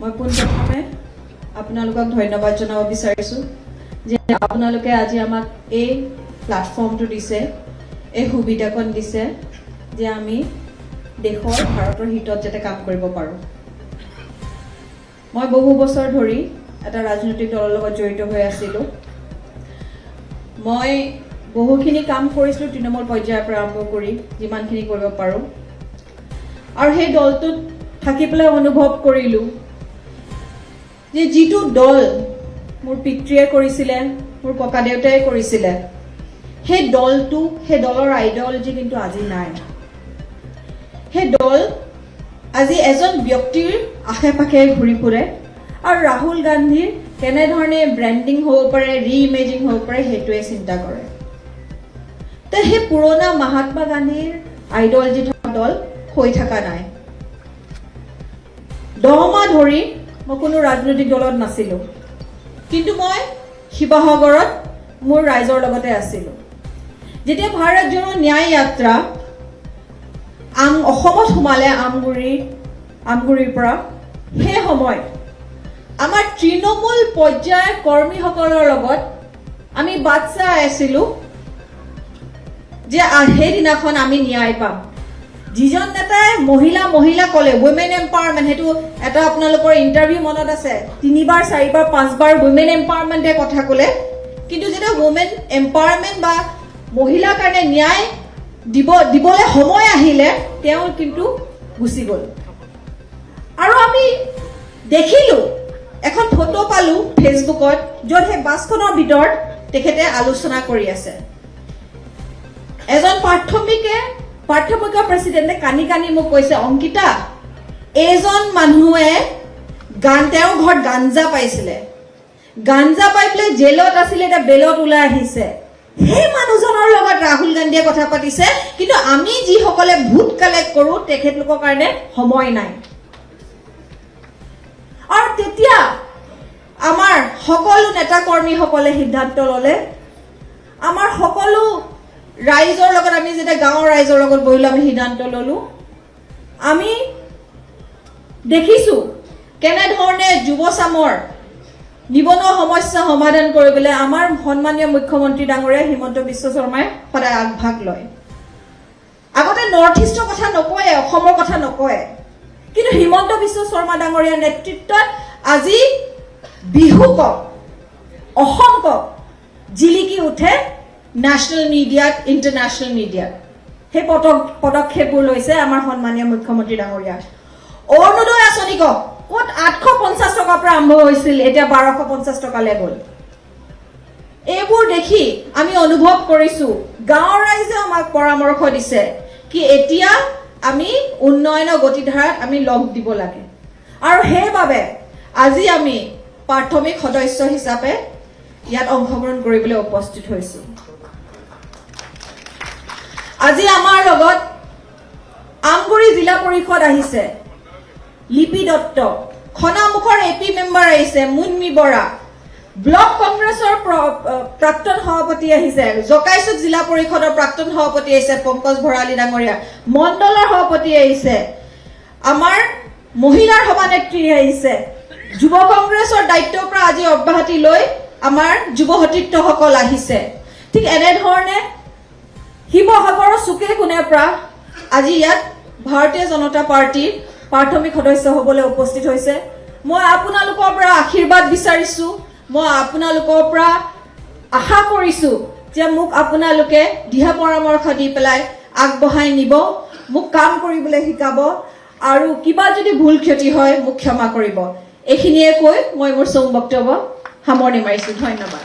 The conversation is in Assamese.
মই পোনপ্ৰথমে আপোনালোকক ধন্যবাদ জনাব বিচাৰিছোঁ যে আপোনালোকে আজি আমাক এই প্লেটফৰ্মটো দিছে, এই সুবিধাকণ দিছে যে আমি দেশৰ ভাৰতৰ হিতত যাতে কাম কৰিব পাৰোঁ। মই বহু বছৰ ধৰি এটা ৰাজনৈতিক দলৰ লগত জড়িত হৈ আছিলোঁ। মই বহুখিনি কাম কৰিছিলোঁ তৃণমূল পৰ্যায়ৰ পৰা আৰম্ভ কৰি যিমানখিনি কৰিব পাৰোঁ, আৰু সেই দলটোত থাকি পেলাই অনুভৱ কৰিলোঁ যে যিটো দল মোৰ পিতৃয়ে কৰিছিলে, মোৰ ককা দেউতাই কৰিছিলে, সেই দলটো, সেই দলৰ আইডিয়লজি কিন্তু আজি নাই। সেই দল আজি এজন ব্যক্তিৰ আশে পাশে ঘূৰি ফুৰে, আৰু ৰাহুল গান্ধীৰ কেনেধৰণে ব্ৰেণ্ডিং হ'ব পাৰে, ৰি-ইমেজিং হ'ব পাৰে, সেইটোৱে চিন্তা কৰে। তো সেই পুৰণা মহাত্মা গান্ধীৰ আইডিয়লজি থকা দল হৈ থকা নাই। 10 মাহ ধৰি মই কোনো ৰাজনৈতিক দলত নাছিলোঁ, কিন্তু মই শিৱসাগৰত মোৰ ৰাইজৰ লগতে আছিলোঁ। যেতিয়া ভাৰত জোড়ো ন্যায় যাত্ৰা অসমত সোমালে আমগুৰিৰ পৰা, সেই সময়ত আমাৰ তৃণমূল পৰ্যায়ৰ কৰ্মীসকলৰ লগত আমি বাট চাই আছিলোঁ যে সেইদিনাখন আমি ন্যায় পাম। যিজন নেতাই মহিলা ক'লে, উইমেন এম্পাৱাৰমেণ্ট, সেইটো এটা আপোনালোকৰ ইণ্টাৰভিউ মনত আছে, 3 বাৰ 4 বাৰ 5 বাৰ উইমেন এম্পাৱাৰমেণ্টে কথা ক'লে, কিন্তু যেতিয়া উইমেন এম্পাৱাৰমেণ্ট বা মহিলাৰ কাৰণে ন্যায় দিবলৈ সময় আহিলে তেওঁ কিন্তু গুচি গ'ল। আৰু আমি দেখিলোঁ, এখন ফটো পালোঁ ফেচবুকত, য'ত সেই বাছখনৰ ভিতৰত তেখেতে আলোচনা কৰি আছে। এজন প্ৰাথমিকৰ প্ৰেচিডেণ্টে কানি কানি মোক কৈছে, অংকিতা, এইজন মানুহে তেওঁৰ ঘৰত গাঞ্জা পাইছিলে, গাঞ্জা পাই পেলাই জেলত আছিলে, এতিয়া বেলত ওলাই আহিছে। সেই মানুহজনৰ লগত ৰাহুল গান্ধীয়ে কথা পাতিছে, কিন্তু আমি যিসকলে ভোট কালেক্ট কৰোঁ তেখেতলোকৰ কাৰণে সময় নাই। আৰু তেতিয়া আমাৰ সকলো নেতা কৰ্মীসকলে সিদ্ধান্ত ল'লে, আমাৰ সকলো ৰাইজৰ লগত, আমি যেতিয়া গাঁৱৰ ৰাইজৰ লগত বহিলোঁ, আমি সিদ্ধান্ত ল'লোঁ, আমি দেখিছোঁ কেনেধৰণে যুৱচামৰ নিবনুৱা সমস্যা সমাধান কৰিবলৈ আমাৰ সন্মানীয় মুখ্যমন্ত্ৰী ডাঙৰীয়া হিমন্ত বিশ্ব শৰ্মাই সদায় আগভাগ লয়। আগতে নৰ্থ ইষ্টৰ কথা নকয়, অসমৰ কথা নকয়, কিন্তু হিমন্ত বিশ্ব শৰ্মা ডাঙৰীয়াৰ নেতৃত্বত আজি বিহু কওক, অসম কওক, জিলিকি উঠে নেশ্যনেল মিডিয়াত, ইণ্টাৰনেশ্যনেল মিডিয়াত। সেই পদক্ষেপবোৰ লৈছে আমাৰ সন্মানীয় মুখ্যমন্ত্ৰী ডাঙৰীয়া। অৰুণোদয় আঁচনি কওক, ক'ত 850 টকাৰ পৰা আৰম্ভ হৈছিল, এতিয়া 1250 টকালৈ গ'ল। এইবোৰ দেখি আমি অনুভৱ কৰিছোঁ, গাঁৱৰ ৰাইজে আমাক পৰামৰ্শ দিছে কি এতিয়া আমি উন্নয়নৰ গতিধাৰাত আমি লগ দিব লাগে, আৰু সেইবাবে আজি আমি প্ৰাথমিক সদস্য হিচাপে ইয়াত অংশগ্ৰহণ কৰিবলৈ উপস্থিত হৈছোঁ। আজি আমাৰ লগত আমগুৰি জিলা পৰিষদ আহিছে, লিপি দত্ত, খনামুখৰ এপি মেম্বাৰ আহিছে মুনমি বৰা, ব্লক কংগ্ৰেছৰ প্ৰাক্তন সভাপতি আহিছে, জকাইচুক জিলা পৰিষদৰ প্ৰাক্তন সভাপতি আহিছে পংকজ ভৰালী ডাঙৰীয়া, মণ্ডলৰ সভাপতি আহিছে, আমাৰ মহিলাৰ সভানেত্ৰী আহিছে, যুৱ কংগ্ৰেছৰ দায়িত্বৰ পৰা আজি অব্যাহতি লৈ আমাৰ যুৱ সতীৰ্থসকল আহিছে। ঠিক এনেধৰণে শিৱসাগৰৰ চুকে কোণে পৰা আজি ইয়াত ভাৰতীয় জনতা পাৰ্টীৰ প্ৰাথমিক সদস্য হ'বলৈ উপস্থিত হৈছে। মই আপোনালোকৰ পৰা আশীৰ্বাদ বিচাৰিছোঁ, মই আপোনালোকৰ পৰা আশা কৰিছোঁ যে মোক আপোনালোকে দিহা পৰামৰ্শ দি পেলাই আগবঢ়াই নিব, মোক কাম কৰিবলৈ শিকাব, আৰু কিবা যদি ভুল ক্ষতি হয় মোক ক্ষমা কৰিব। এইখিনিয়ে কৈ মই মোৰ চমু বক্তব্য সামৰণি মাৰিছোঁ। ধন্যবাদ।